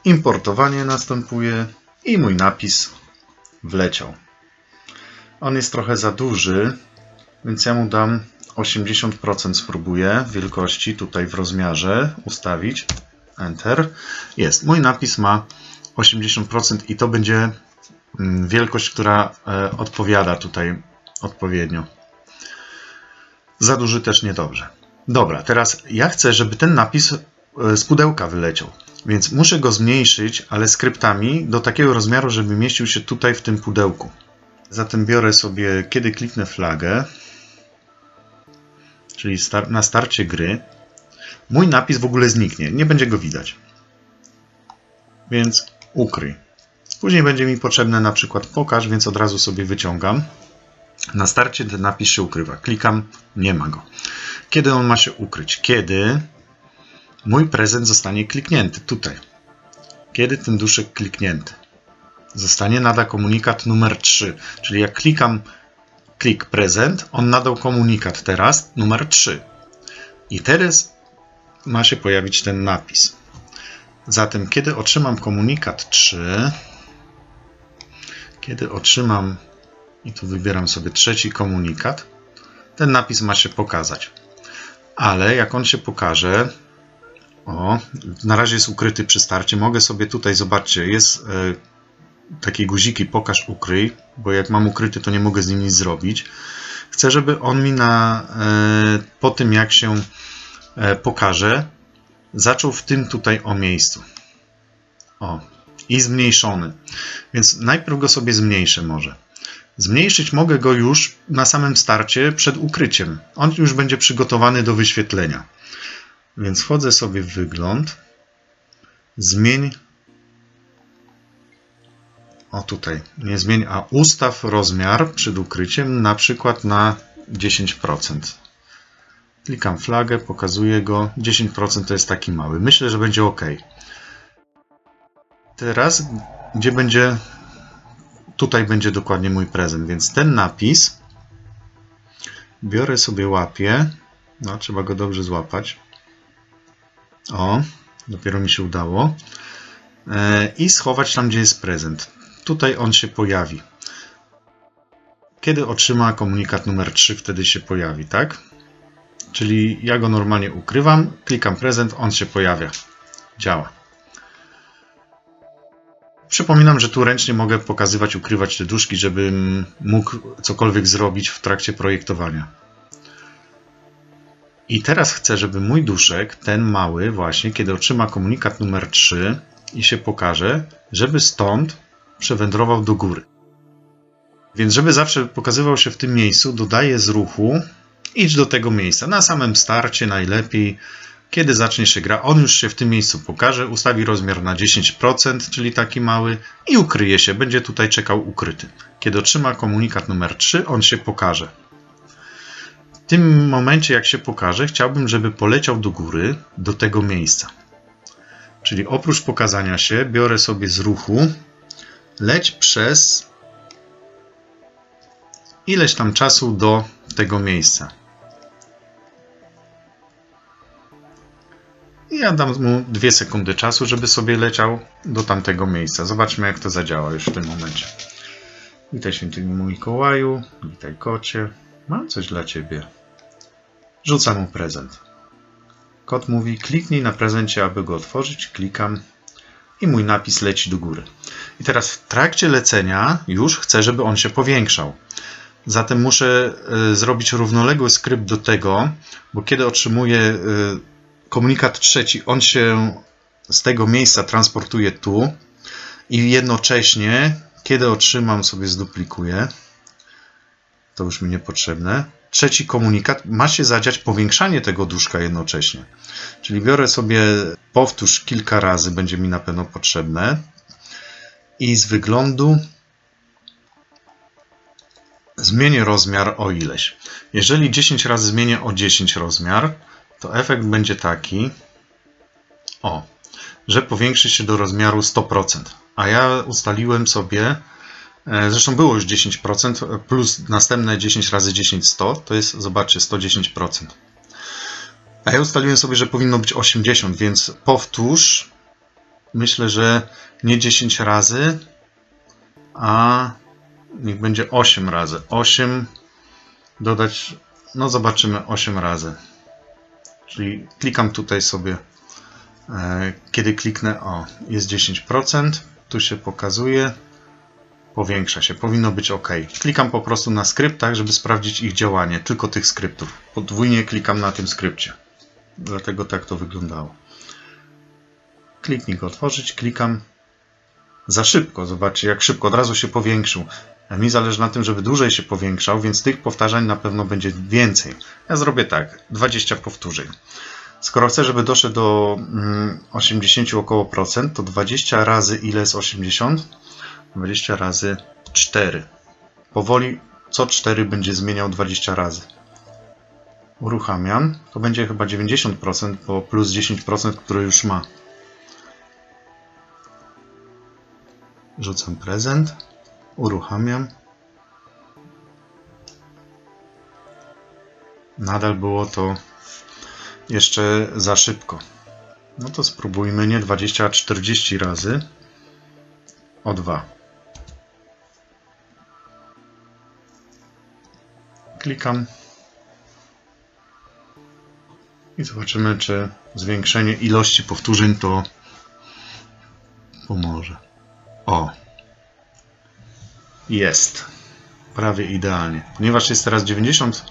Importowanie następuje i mój napis wleciał. On jest trochę za duży, więc ja mu dam 80%, spróbuję wielkości tutaj w rozmiarze ustawić. Enter. Jest. Mój napis ma 80% i to będzie wielkość, która odpowiada tutaj odpowiednio. Za duży też niedobrze. Dobra, teraz ja chcę, żeby ten napis z pudełka wyleciał. Więc muszę go zmniejszyć, ale skryptami do takiego rozmiaru, żeby mieścił się tutaj w tym pudełku. Zatem biorę sobie, kiedy kliknę flagę, czyli na starcie gry, mój napis w ogóle zniknie, nie będzie go widać. Więc ukryj. Później będzie mi potrzebne na przykład pokaż, więc od razu sobie wyciągam. Na starcie ten napis się ukrywa. Klikam, nie ma go. Kiedy on ma się ukryć? Kiedy mój prezent zostanie kliknięty tutaj. Kiedy ten duszek kliknięty? Zostanie nada komunikat numer 3. Czyli jak klikam klik prezent, on nadał komunikat teraz numer 3. I teraz ma się pojawić ten napis. Zatem kiedy otrzymam komunikat 3, kiedy otrzymam, i tu wybieram sobie trzeci komunikat, ten napis ma się pokazać. Ale jak on się pokaże, na razie jest ukryty przy starcie, mogę sobie tutaj, zobaczcie, jest takie guziki pokaż, ukryj, bo jak mam ukryty, to nie mogę z nim nic zrobić. Chcę, żeby on mi po tym jak się pokaże, zaczął w tym tutaj miejscu. I zmniejszony. Więc najpierw go sobie zmniejszę może. Zmniejszyć mogę go już na samym starcie przed ukryciem. On już będzie przygotowany do wyświetlenia. Więc wchodzę sobie w wygląd. Zmień. Tutaj. Nie zmień, a ustaw rozmiar przed ukryciem na przykład na 10%. Klikam flagę, pokazuję go. 10% to jest taki mały. Myślę, że będzie OK. Teraz, gdzie będzie, tutaj będzie dokładnie mój prezent, więc ten napis biorę sobie, łapię, trzeba go dobrze złapać. Dopiero mi się udało. I schować tam, gdzie jest prezent. Tutaj on się pojawi. Kiedy otrzyma komunikat numer 3, wtedy się pojawi, tak? Czyli ja go normalnie ukrywam, klikam prezent, on się pojawia. Działa. Przypominam, że tu ręcznie mogę pokazywać, ukrywać te duszki, żebym mógł cokolwiek zrobić w trakcie projektowania. I teraz chcę, żeby mój duszek, ten mały właśnie, kiedy otrzyma komunikat numer 3 i się pokaże, żeby stąd przewędrował do góry. Więc żeby zawsze pokazywał się w tym miejscu, dodaję z ruchu, idź do tego miejsca. Na samym starcie najlepiej, kiedy zacznie się gra, on już się w tym miejscu pokaże, ustawi rozmiar na 10%, czyli taki mały i ukryje się, będzie tutaj czekał ukryty. Kiedy otrzyma komunikat numer 3, on się pokaże. tym momencie, jak się pokaże, chciałbym, żeby poleciał do góry, do tego miejsca. Czyli oprócz pokazania się, biorę sobie z ruchu, leć przez ileś tam czasu do tego miejsca. I ja dam mu 2 sekundy czasu, żeby sobie leciał do tamtego miejsca. Zobaczmy, jak to zadziała już w tym momencie. Witaj, święty Mikołaju, witaj kocie. Mam coś dla ciebie. Rzucam mu prezent. Kot mówi, kliknij na prezencie, aby go otworzyć. Klikam i mój napis leci do góry. I teraz w trakcie lecenia już chcę, żeby on się powiększał. Zatem muszę zrobić równoległy skrypt do tego, bo kiedy otrzymuję komunikat trzeci, on się z tego miejsca transportuje tu i jednocześnie, kiedy otrzymam, sobie zduplikuję, to już mi niepotrzebne, trzeci komunikat, ma się zadziać powiększanie tego duszka jednocześnie. Czyli biorę sobie, powtórz kilka razy, będzie mi na pewno potrzebne i z wyglądu zmienię rozmiar o ileś. Jeżeli 10 razy zmienię o 10 rozmiar, to efekt będzie taki, że powiększy się do rozmiaru 100%. A ja ustaliłem sobie, zresztą było już 10%, plus następne 10 razy 10, 100, to jest, zobaczcie, 110%. A ja ustaliłem sobie, że powinno być 80, więc powtórz, myślę, że nie 10 razy, a niech będzie 8 razy. 8 dodać, no zobaczymy 8 razy. Czyli klikam tutaj sobie, kiedy kliknę, jest 10%, tu się pokazuje, powiększa się, powinno być OK. Klikam po prostu na skryptach, żeby sprawdzić ich działanie, tylko tych skryptów. Podwójnie klikam na tym skrypcie, dlatego tak to wyglądało. Kliknij go otworzyć, klikam. Za szybko, zobaczcie jak szybko, od razu się powiększył. A mi zależy na tym, żeby dłużej się powiększał, więc tych powtarzań na pewno będzie więcej. Ja zrobię tak, 20 powtórzeń. Skoro chcę, żeby doszedł do 80 około procent, to 20 razy ile jest 80? 20 razy 4. Powoli co 4 będzie zmieniał 20 razy. Uruchamiam. To będzie chyba 90%, bo plus 10%, które już ma. Rzucam prezent. Uruchamiam. Nadal było to jeszcze za szybko. No to spróbujmy nie 20, a 40 razy o 2. Klikam i zobaczymy, czy zwiększenie ilości powtórzeń to pomoże. Jest. Prawie idealnie. Ponieważ jest teraz 90%,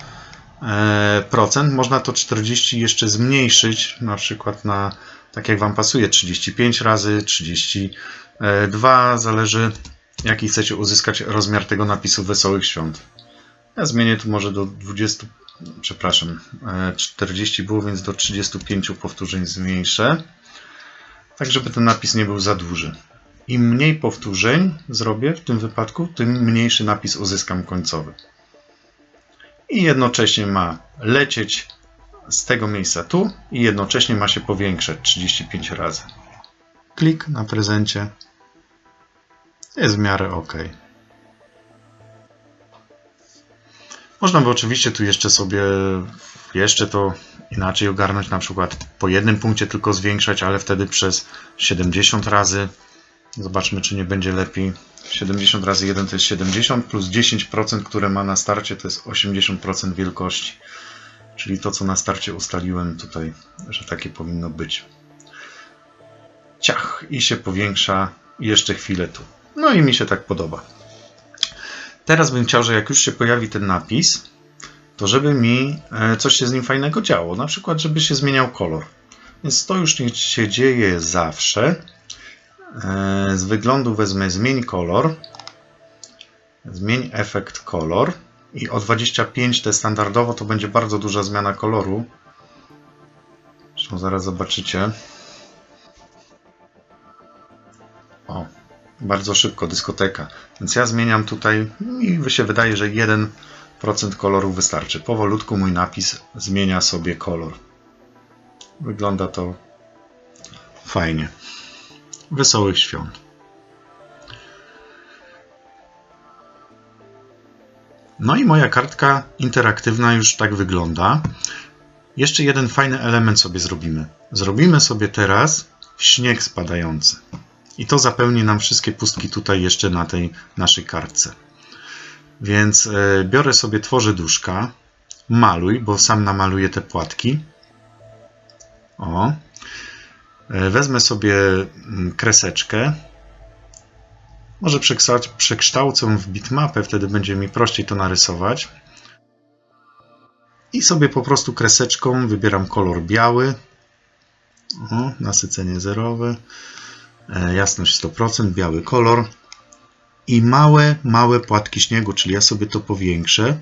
można to 40 jeszcze zmniejszyć, na przykład na, tak jak Wam pasuje, 35 razy, 32, zależy jaki chcecie uzyskać rozmiar tego napisu Wesołych Świąt. Ja zmienię tu może do 20, przepraszam, 40 było, więc do 35 powtórzeń zmniejszę, tak żeby ten napis nie był za duży. Im mniej powtórzeń zrobię w tym wypadku, tym mniejszy napis uzyskam końcowy. I jednocześnie ma lecieć z tego miejsca tu i jednocześnie ma się powiększać 35 razy. Klik na prezencie. Jest w miarę OK. Można by oczywiście tu jeszcze sobie to inaczej ogarnąć, na przykład po jednym punkcie tylko zwiększać, ale wtedy przez 70 razy. Zobaczmy, czy nie będzie lepiej. 70 razy 1 to jest 70, plus 10%, które ma na starcie, to jest 80% wielkości. Czyli to, co na starcie ustaliłem tutaj, że takie powinno być. Ciach! I się powiększa jeszcze chwilę tu. No i mi się tak podoba. Teraz bym chciał, że jak już się pojawi ten napis, to żeby mi coś się z nim fajnego działo. Na przykład, żeby się zmieniał kolor. Więc to już nie się dzieje zawsze. Z wyglądu wezmę zmień kolor, zmień efekt kolor i o 25 te standardowo to będzie bardzo duża zmiana koloru. Zresztą zaraz zobaczycie. Bardzo szybko dyskoteka. Więc ja zmieniam tutaj i się wydaje, że 1 procent koloru wystarczy. Powolutku mój napis zmienia sobie kolor. Wygląda to fajnie. Wesołych świąt. No i moja kartka interaktywna już tak wygląda. Jeszcze jeden fajny element sobie zrobimy. Zrobimy sobie teraz śnieg spadający. I to zapełni nam wszystkie pustki tutaj jeszcze na tej naszej kartce. Więc biorę sobie, tworzę duszka. Maluj, bo sam namaluję te płatki. O. Wezmę sobie kreseczkę. Może przekształcę w bitmapę, wtedy będzie mi prościej to narysować. I sobie po prostu kreseczką wybieram kolor biały. O, nasycenie zerowe. Jasność 100%, biały kolor. I małe płatki śniegu, czyli ja sobie to powiększę.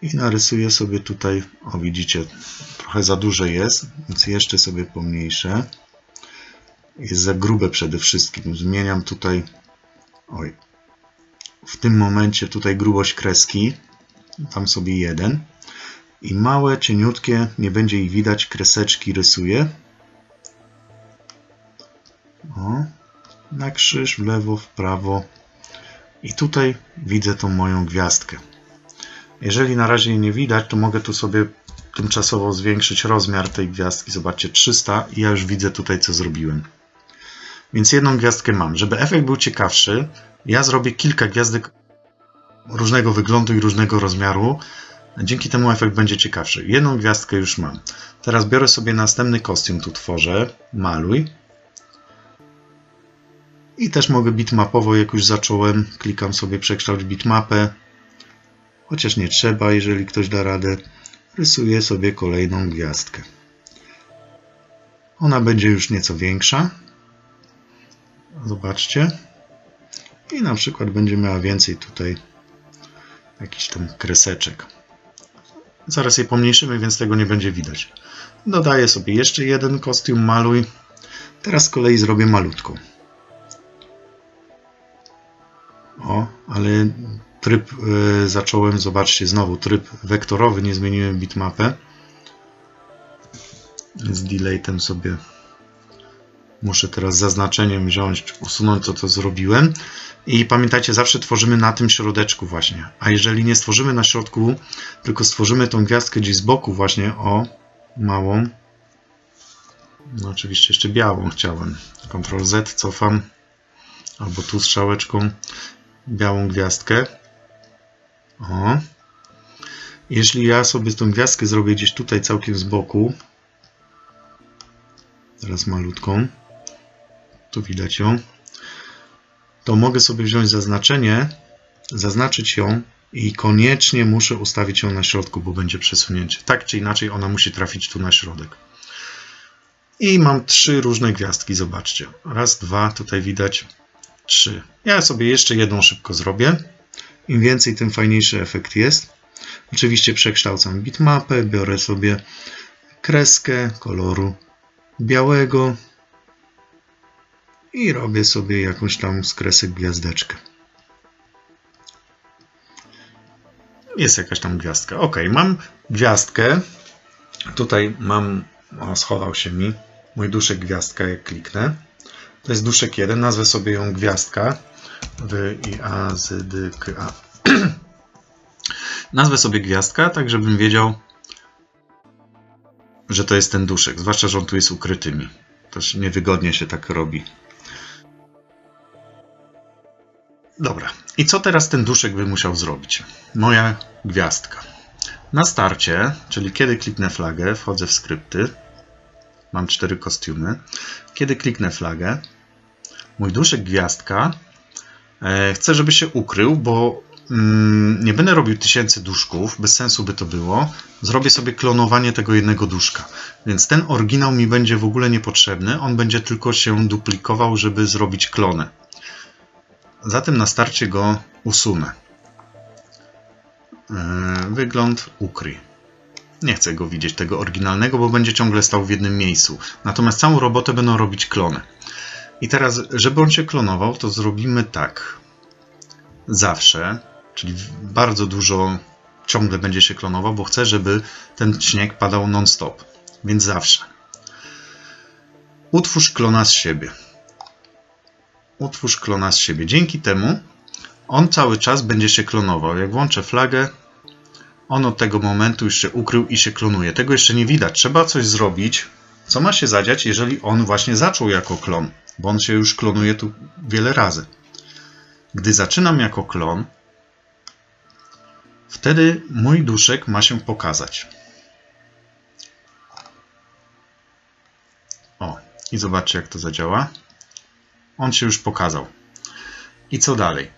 I narysuję sobie tutaj, o widzicie, trochę za duże jest, więc jeszcze sobie pomniejszę. Jest za grube przede wszystkim. Zmieniam tutaj, w tym momencie tutaj grubość kreski. Tam sobie 1. I małe, cieniutkie, nie będzie ich widać, kreseczki rysuję. O, na krzyż, w lewo, w prawo. I tutaj widzę tą moją gwiazdkę. Jeżeli na razie jej nie widać, to mogę tu sobie tymczasowo zwiększyć rozmiar tej gwiazdki. Zobaczcie, 300 i ja już widzę tutaj, co zrobiłem. Więc jedną gwiazdkę mam. Żeby efekt był ciekawszy, ja zrobię kilka gwiazdek różnego wyglądu i różnego rozmiaru. Dzięki temu efekt będzie ciekawszy. Jedną gwiazdkę już mam. Teraz biorę sobie następny kostium, tu tworzę. Maluj. I też mogę bitmapowo, jak już zacząłem, klikam sobie przekształć bitmapę. Chociaż nie trzeba, jeżeli ktoś da radę. Rysuję sobie kolejną gwiazdkę. Ona będzie już nieco większa. Zobaczcie. I na przykład będzie miała więcej tutaj jakiś tam kreseczek. Zaraz je pomniejszymy, więc tego nie będzie widać. Dodaję sobie jeszcze jeden kostium, maluj. Teraz z kolei zrobię malutką. O, ale tryb zacząłem, zobaczcie, znowu tryb wektorowy, nie zmieniłem bitmapę. Z deletem sobie muszę teraz zaznaczeniem wziąć, usunąć to, co zrobiłem. I pamiętajcie, zawsze tworzymy na tym środeczku właśnie. A jeżeli nie stworzymy na środku, tylko stworzymy tą gwiazdkę gdzieś z boku właśnie, o, małą. No oczywiście jeszcze białą chciałem. Ctrl Z, cofam. Albo tu strzałeczką. Białą gwiazdkę. O. Jeśli ja sobie tą gwiazdkę zrobię gdzieś tutaj całkiem z boku. Teraz malutką. Tu widać ją. To mogę sobie wziąć zaznaczenie, zaznaczyć ją i koniecznie muszę ustawić ją na środku, bo będzie przesunięcie. Tak czy inaczej ona musi trafić tu na środek. I mam 3 różne gwiazdki, zobaczcie. Raz, 2, tutaj widać 3. Ja sobie jeszcze jedną szybko zrobię. Im więcej, tym fajniejszy efekt jest. Oczywiście przekształcam bitmapę, biorę sobie kreskę koloru białego i robię sobie jakąś tam z kresek gwiazdeczkę. Jest jakaś tam gwiazdka. Ok, mam gwiazdkę. Tutaj mam, schował się mi mój duszek gwiazdka, jak kliknę. To jest duszek 1, nazwę sobie ją gwiazdka. W-I-A-Z-D-K-A. Nazwę sobie gwiazdka, tak żebym wiedział, że to jest ten duszek. Zwłaszcza, że on tu jest ukryty mi. Też niewygodnie się tak robi. Dobra. I co teraz ten duszek by musiał zrobić? Moja gwiazdka. Na starcie, czyli kiedy kliknę flagę, wchodzę w skrypty. Mam 4 kostiumy. Kiedy kliknę flagę, mój duszek gwiazdka chcę, żeby się ukrył, bo nie będę robił 1000 duszków, bez sensu by to było. Zrobię sobie klonowanie tego jednego duszka. Więc ten oryginał mi będzie w ogóle niepotrzebny, on będzie tylko się duplikował, żeby zrobić klonę. Zatem na starcie go usunę. Wygląd ukryj. Nie chcę go widzieć, tego oryginalnego, bo będzie ciągle stał w jednym miejscu. Natomiast całą robotę będą robić klony. I teraz, żeby on się klonował, to zrobimy tak. Zawsze czyli bardzo dużo ciągle będzie się klonował, bo chcę, żeby ten śnieg padał non-stop, więc zawsze. Utwórz klona z siebie. Utwórz klona z siebie. Dzięki temu on cały czas będzie się klonował. Jak włączę flagę, on od tego momentu już się ukrył i się klonuje. Tego jeszcze nie widać. Trzeba coś zrobić, co ma się zadziać, jeżeli on właśnie zaczął jako klon, bo on się już klonuje tu wiele razy. Gdy zaczynam jako klon, wtedy mój duszek ma się pokazać. O, i zobaczcie, jak to zadziała. On się już pokazał. I co dalej?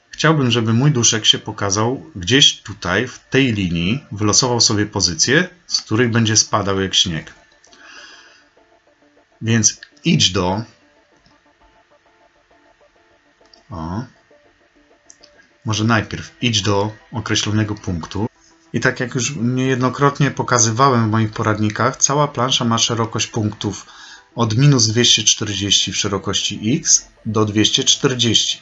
Chciałbym, żeby mój duszek się pokazał gdzieś tutaj, w tej linii, wylosował sobie pozycję, z której będzie spadał jak śnieg. Więc idź do... Może najpierw idź do określonego punktu. I tak jak już niejednokrotnie pokazywałem w moich poradnikach, cała plansza ma szerokość punktów od minus 240 w szerokości X do 240.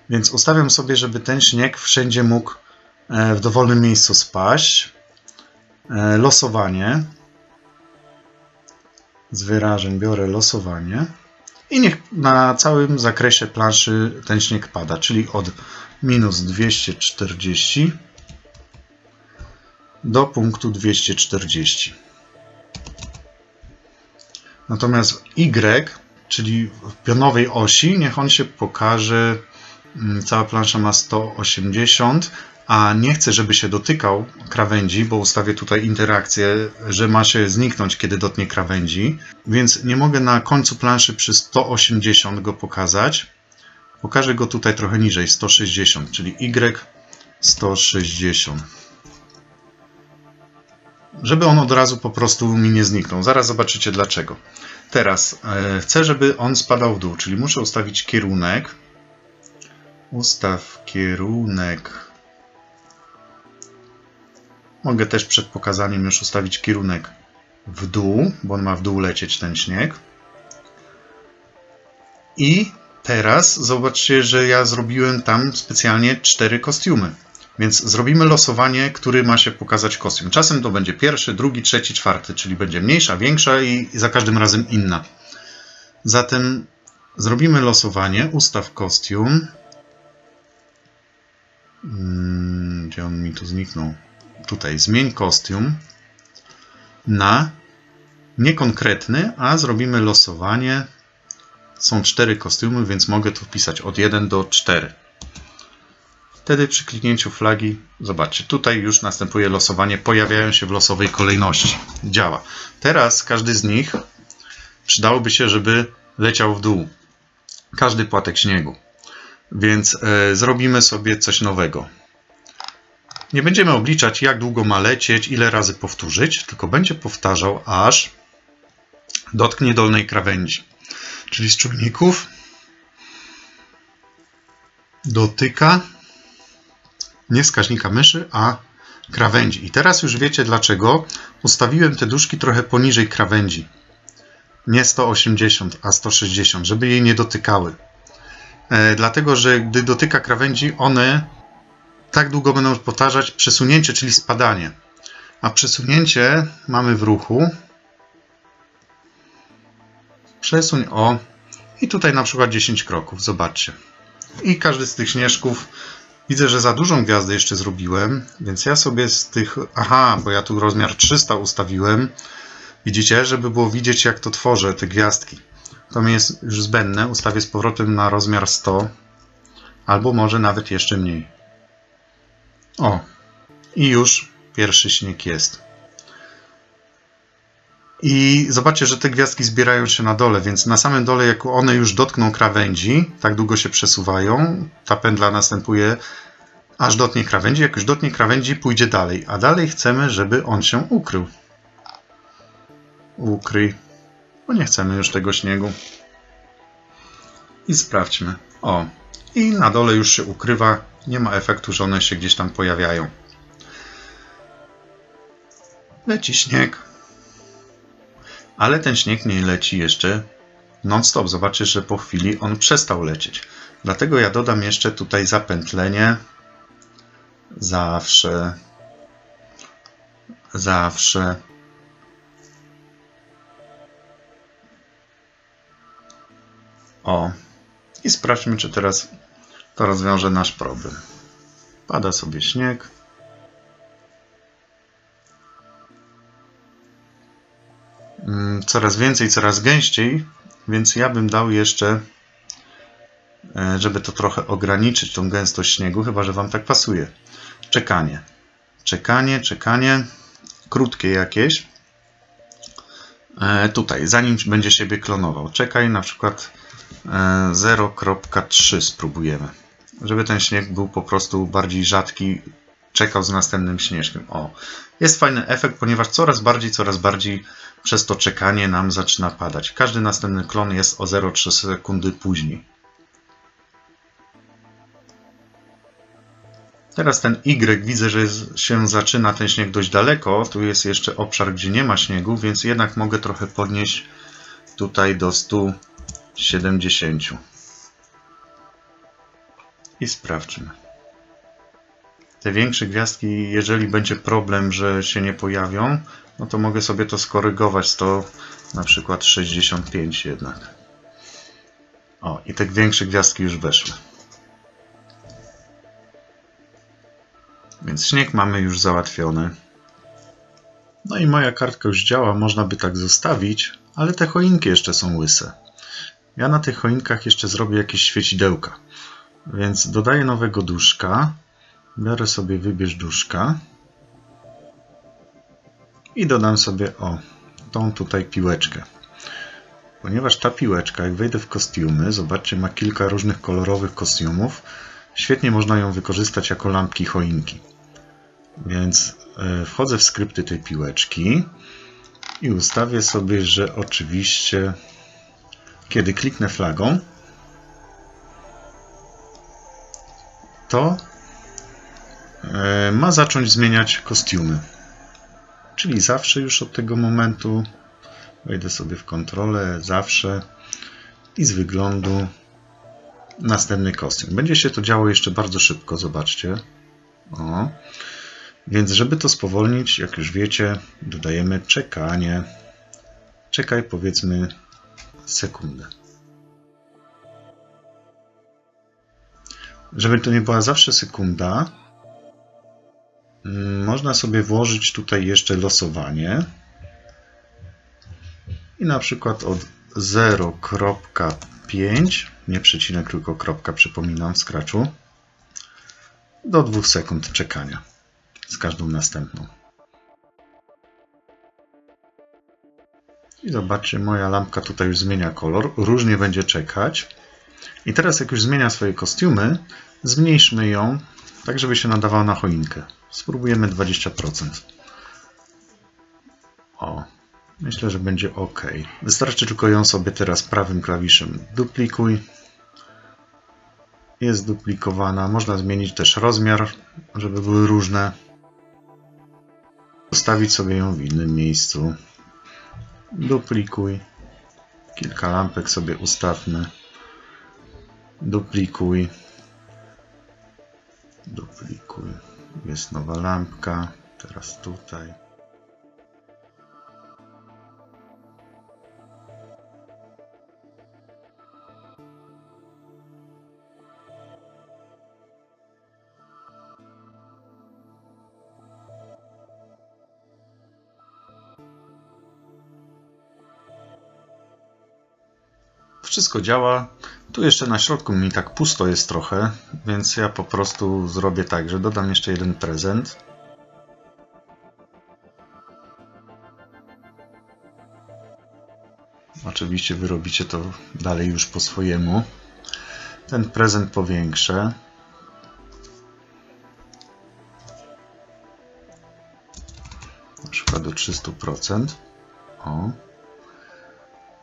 Więc ustawiam sobie, żeby ten śnieg wszędzie mógł w dowolnym miejscu spaść. Losowanie. Z wyrażeń biorę losowanie. I niech na całym zakresie planszy ten śnieg pada, czyli od minus 240 do punktu 240. Natomiast Y, czyli w pionowej osi, niech on się pokaże, cała plansza ma 180, a nie chcę, żeby się dotykał krawędzi, bo ustawię tutaj interakcję, że ma się zniknąć, kiedy dotknie krawędzi, więc nie mogę na końcu planszy przy 180 go pokazać. Pokażę go tutaj trochę niżej, 160, czyli Y 160. Żeby on od razu po prostu mi nie zniknął. Zaraz zobaczycie dlaczego. Teraz chcę, żeby on spadał w dół, czyli muszę ustawić kierunek. Ustaw kierunek. Mogę też przed pokazaniem już ustawić kierunek w dół, bo on ma w dół lecieć ten śnieg. I teraz zobaczcie, że ja zrobiłem tam specjalnie 4 kostiumy. Więc zrobimy losowanie, który ma się pokazać kostium. Czasem to będzie pierwszy, drugi, trzeci, czwarty, czyli będzie mniejsza, większa i za każdym razem inna. Zatem zrobimy losowanie. Ustaw kostium. Gdzie on mi tu zniknął? Tutaj zmień kostium na niekonkretny, a zrobimy losowanie. Są 4 kostiumy, więc mogę tu wpisać od 1 do 4. Wtedy przy kliknięciu flagi, zobaczcie, tutaj już następuje losowanie, pojawiają się w losowej kolejności. Działa. Teraz każdy z nich przydałoby się, żeby leciał w dół. Każdy płatek śniegu. Więc zrobimy sobie coś nowego. Nie będziemy obliczać, jak długo ma lecieć, ile razy powtórzyć, tylko będzie powtarzał, aż dotknie dolnej krawędzi. Czyli z czujników dotyka nie wskaźnika myszy, a krawędzi. I teraz już wiecie dlaczego ustawiłem te duszki trochę poniżej krawędzi. Nie 180, a 160, żeby jej nie dotykały. Dlatego, że gdy dotyka krawędzi, one tak długo będą powtarzać przesunięcie, czyli spadanie. A przesunięcie mamy w ruchu. Przesuń o. I tutaj na przykład 10 kroków. Zobaczcie. I każdy z tych śnieżków. Widzę, że za dużą gwiazdę jeszcze zrobiłem, więc ja sobie z tych... Aha, bo ja tu rozmiar 300 ustawiłem. Widzicie, żeby było widzieć, jak to tworzę, te gwiazdki. To mi jest już zbędne. Ustawię z powrotem na rozmiar 100. Albo może nawet jeszcze mniej. O. I już pierwszy śnieg jest. I zobaczcie, że te gwiazdki zbierają się na dole, więc na samym dole, jak one już dotkną krawędzi, tak długo się przesuwają, ta pędla następuje aż dotknie krawędzi. Jak już dotknie krawędzi, pójdzie dalej. A dalej chcemy, żeby on się ukrył. Ukryj, bo nie chcemy już tego śniegu. I sprawdźmy. O, i na dole już się ukrywa. Nie ma efektu, że one się gdzieś tam pojawiają. Leci śnieg. Ale ten śnieg nie leci jeszcze non-stop. Zobaczcie, że po chwili on przestał lecieć. Dlatego ja dodam jeszcze tutaj zapętlenie Zawsze. O. I sprawdźmy, czy teraz to rozwiąże nasz problem. Pada sobie śnieg. Coraz więcej, coraz gęściej, więc ja bym dał jeszcze, żeby to trochę ograniczyć, tą gęstość śniegu, chyba że Wam tak pasuje. Czekanie. Czekanie. Krótkie jakieś. Tutaj, zanim będzie siebie klonował. Czekaj, na przykład 0,3 spróbujemy. Żeby ten śnieg był po bardziej rzadki, czekał z następnym śnieżkiem. O, jest fajny efekt, ponieważ coraz bardziej przez to czekanie nam zaczyna padać. Każdy następny klon jest o 0,3 sekundy później. Teraz ten Y, widzę, że się zaczyna ten śnieg dość daleko. Tu jest jeszcze obszar, gdzie nie ma śniegu, więc jednak mogę trochę podnieść tutaj do 170. I sprawdźmy. Te większe gwiazdki, jeżeli będzie problem, że się nie pojawią, no to mogę sobie to skorygować. To na przykład 65 jednak. O, i te większe gwiazdki już weszły. Więc śnieg mamy już załatwiony. No i moja kartka już działa, można by tak zostawić, ale te choinki jeszcze są łyse. Ja na tych choinkach jeszcze zrobię jakieś świecidełka. Więc dodaję nowego duszka. Biorę sobie wybierz duszka. I dodam sobie, tą tutaj piłeczkę. Ponieważ ta piłeczka, jak wejdę w kostiumy, zobaczcie, ma kilka różnych kolorowych kostiumów. Świetnie można ją wykorzystać jako lampki choinki. Więc wchodzę w skrypty tej piłeczki i ustawię sobie, że oczywiście kiedy kliknę flagą, to ma zacząć zmieniać kostiumy. Czyli zawsze już od tego momentu wejdę sobie w kontrolę, zawsze i z wyglądu następny kostium. Będzie się to działo jeszcze bardzo szybko, zobaczcie. O. Więc żeby to spowolnić, jak już wiecie, dodajemy czekanie. Czekaj, powiedzmy, sekundę. Żeby to nie była zawsze sekunda, można sobie włożyć tutaj jeszcze losowanie. I na przykład od 0,5, nie przecinek, tylko kropka, przypominam w Scratchu, do 2 sekund czekania z każdą następną. I zobaczcie, moja lampka tutaj już zmienia kolor, różnie będzie czekać. I teraz jak już zmienia swoje kostiumy, zmniejszmy ją, tak żeby się nadawała na choinkę. Spróbujemy 20%. O, myślę, że będzie ok. Wystarczy tylko ją sobie teraz prawym klawiszem duplikuj. Jest duplikowana. Można zmienić też rozmiar, żeby były różne. Postawić sobie ją w innym miejscu. Duplikuj. Kilka lampek sobie ustawmy. Duplikuj. Duplikuj. Jest nowa lampka. Teraz tutaj. Wszystko działa. Tu jeszcze na środku mi tak pusto jest trochę, więc ja po prostu zrobię tak, że dodam jeszcze jeden prezent. Oczywiście wy robicie to dalej już po swojemu. Ten prezent powiększę. Na przykład do 300%. O.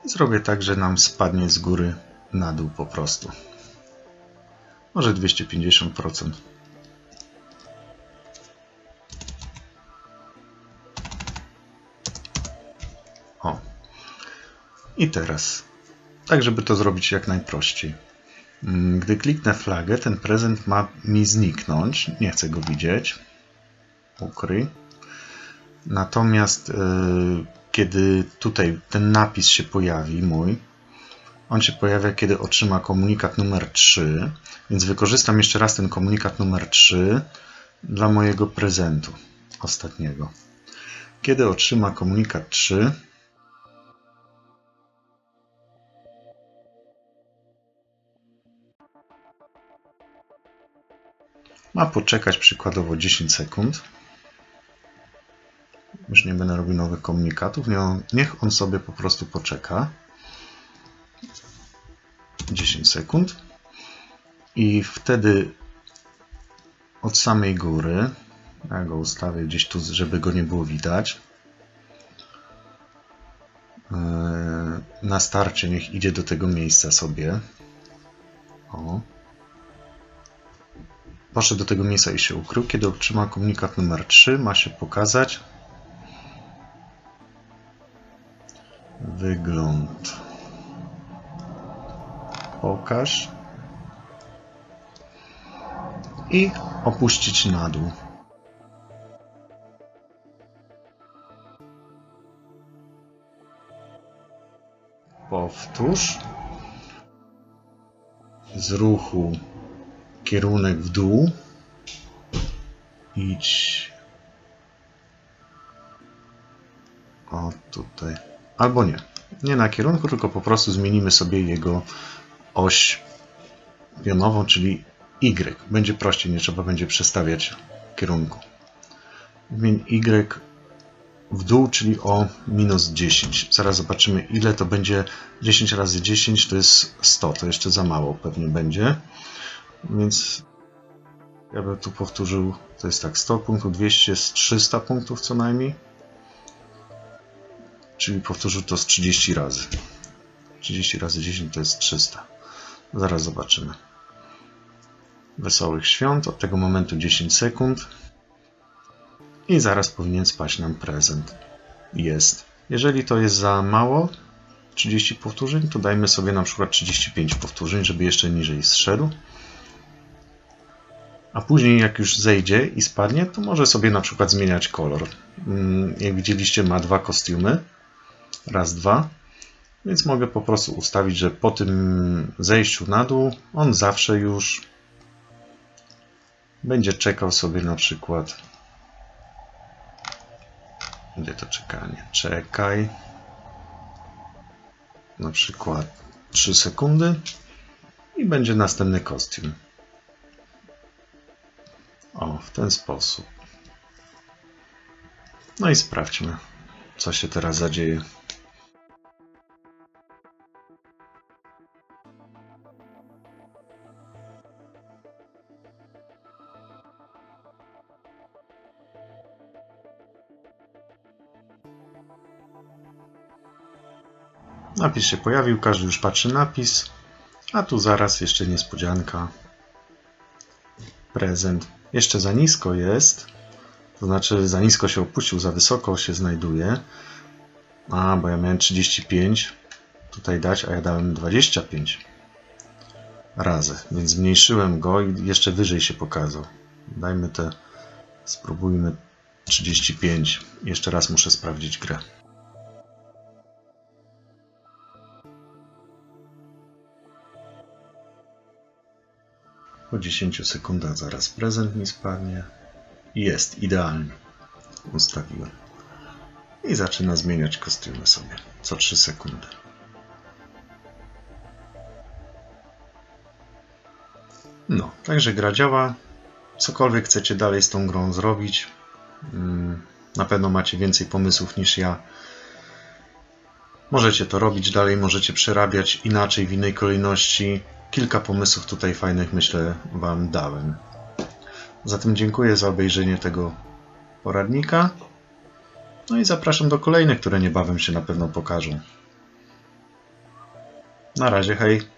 Zrobię tak, że nam spadnie z góry na dół po prostu. Może 250%. O. I teraz, tak żeby to zrobić jak najprościej. Gdy kliknę flagę, ten prezent ma mi zniknąć. Nie chcę go widzieć. Ukryj. Natomiast kiedy tutaj ten napis się pojawi, on się pojawia, kiedy otrzyma komunikat numer 3, więc wykorzystam jeszcze raz ten komunikat numer 3 dla mojego prezentu ostatniego. Kiedy otrzyma komunikat 3, ma poczekać przykładowo 10 sekund. Już nie będę robił nowych komunikatów. Niech on sobie po prostu poczeka. 10 sekund. I wtedy od samej góry, ja go ustawię gdzieś tu, żeby go nie było widać. Na starcie niech idzie do tego miejsca sobie. O. Poszedł do tego miejsca i się ukrył. Kiedy otrzyma komunikat numer 3, ma się pokazać wygląd. Pokaż. I opuścić na dół. Powtórz. Z ruchu kierunek w dół. Idź. O, tutaj. Albo nie. Nie na kierunku, tylko po prostu zmienimy sobie jego oś pionową, czyli Y. Będzie prościej, nie trzeba będzie przestawiać kierunku. Zmień Y w dół, czyli o minus 10. Zaraz zobaczymy, ile to będzie. 10 razy 10 to jest 100. To jeszcze za mało pewnie będzie. Więc ja bym tu powtórzył. To jest tak, 100 punktów, 200 jest 300 punktów co najmniej. Czyli powtórzył to z 30 razy. 30 razy 10 to jest 300. Zaraz zobaczymy. Wesołych świąt. Od tego momentu 10 sekund. I zaraz powinien spaść nam prezent. Jest. Jeżeli to jest za mało, 30 powtórzeń, to dajmy sobie na przykład 35 powtórzeń, żeby jeszcze niżej zszedł. A później jak już zejdzie i spadnie, to może sobie na przykład zmieniać kolor. Jak widzieliście, ma dwa kostiumy. Raz, dwa. Więc mogę po prostu ustawić, że po tym zejściu na dół on zawsze już będzie czekał sobie na przykład. Gdzie to czekanie? Czekaj. Na przykład 3 sekundy i będzie następny kostium. O, w ten sposób. No i sprawdźmy, co się teraz zadzieje. Napis się pojawił, każdy już patrzy napis, a tu zaraz jeszcze niespodzianka. Prezent. Jeszcze za nisko jest, to znaczy za nisko się opuścił, za wysoko się znajduje. A, bo ja miałem 35 tutaj dać, a ja dałem 25 razy, więc zmniejszyłem go i jeszcze wyżej się pokazał. Dajmy te, spróbujmy 35. Jeszcze raz muszę sprawdzić grę. Po 10 sekundach zaraz prezent mi spadnie. Jest, idealnie. Ustawiłem. I zaczyna zmieniać kostiumy sobie co 3 sekundy. No, także gra działa. Cokolwiek chcecie dalej z tą grą zrobić, na pewno macie więcej pomysłów niż ja. Możecie to robić dalej, możecie przerabiać inaczej, w innej kolejności. Kilka pomysłów tutaj fajnych, myślę, Wam dałem. Zatem dziękuję za obejrzenie tego poradnika. No i zapraszam do kolejnych, które niebawem się na pewno pokażą. Na razie, hej!